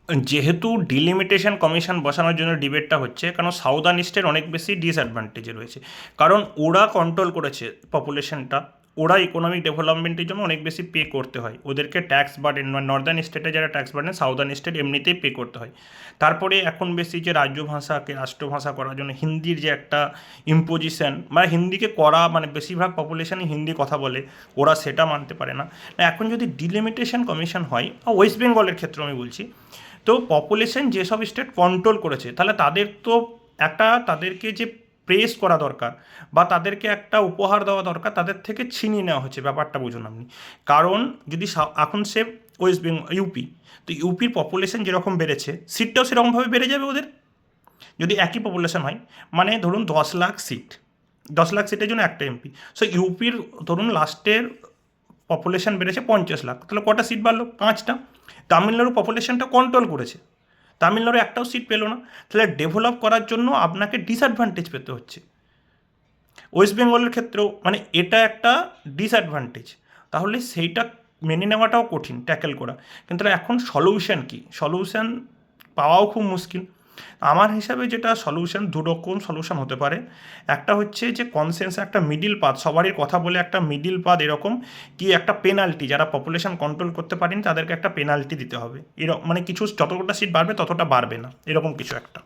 যেহেতু delimitation commission বসানোর জন্য ডিবেটটা হচ্ছে, কারণ সাউদার্ন ইস্টের অনেক বেশি ডিসঅ্যাডভান্টেজে রয়েছে। কারণ ওরা কন্ট্রোল করেছে পপুলেশনটা, ওরা ইকোনমিক ডেভেলপমেন্টের জন্য অনেক বেশি পে করতে হয় ওদেরকে, ট্যাক্স বার্ডেন নর্দার্ন স্টেটে যারা ট্যাক্স বার্ডেন, সাউদার্ন স্টেট এমনিতেই পে করতে হয়। তারপরে এখন বেশি যে রাজ্যভাষাকে রাষ্ট্রভাষা করার জন্য হিন্দির যে একটা ইম্পোজিশন, মানে হিন্দিকে করা, মানে বেশিরভাগ পপুলেশনই হিন্দি কথা বলে, ওরা সেটা মানতে পারে না। এখন যদি ডিলিমিটেশন কমিশন হয়, ওয়েস্ট বেঙ্গলের ক্ষেত্রে আমি বলছি, তো পপুলেশন যেসব স্টেট কন্ট্রোল করেছে, তাহলে তাদের তো একটা, তাদেরকে যে প্রেস করা দরকার বা তাদেরকে একটা উপহার দেওয়া দরকার, তাদের থেকে ছিনিয়ে নেওয়া হচ্ছে, ব্যাপারটা বুঝুন আপনি। কারণ যদি এখন সে ওয়েস্ট বেঙ্গল, ইউপি, তো ইউপির পপুলেশন যেরকম বেড়েছে, সিটটাও সেরকমভাবে বেড়ে যাবে ওদের, যদি একই পপুলেশন হয়। মানে ধরুন 10 লাখ সিট, 10 লাখ সিটের জন্য একটা এমপি। সো ইউপির ধরুন লাস্টের পপুলেশন বেড়েছে 50 লাখ, তাহলে কটা সিট বাড়লো? 5টা। তামিলনাড়ু পপুলেশনটা কন্ট্রোল করেছে, তামিলনাড়ু একটাও সিট পেলো না, তাহলে ডেভেলপ করার জন্য আপনাকে ডিসঅ্যাডভান্টেজ পেতে হচ্ছে। ওয়েস্ট বেঙ্গলের ক্ষেত্রেও মানে এটা একটা ডিসঅ্যাডভান্টেজ, তাহলে সেইটা মেনে নেওয়াটাও কঠিন, ট্যাকেল করা। কিন্তু এখন সলিউশন কী? সলিউশন পাওয়াও খুব মুশকিল। আমার হিসাবে যেটা সলিউশন, দুরকম সলিউশন হতে পারে। একটা হচ্ছে যে কনসেন্স, একটা মিডিল পাথ, সবারই কথা বলে একটা মিডিল পাথ, এরকম কি একটা পেনাল্টি, যারা পপুলেশন কন্ট্রোল করতে পারেন তাদেরকে একটা পেনাল্টি দিতে হবে, এরকম মানে কিছু, যতটা সিট বাড়বে ততটা বাড়বে না, এরকম কিছু একটা।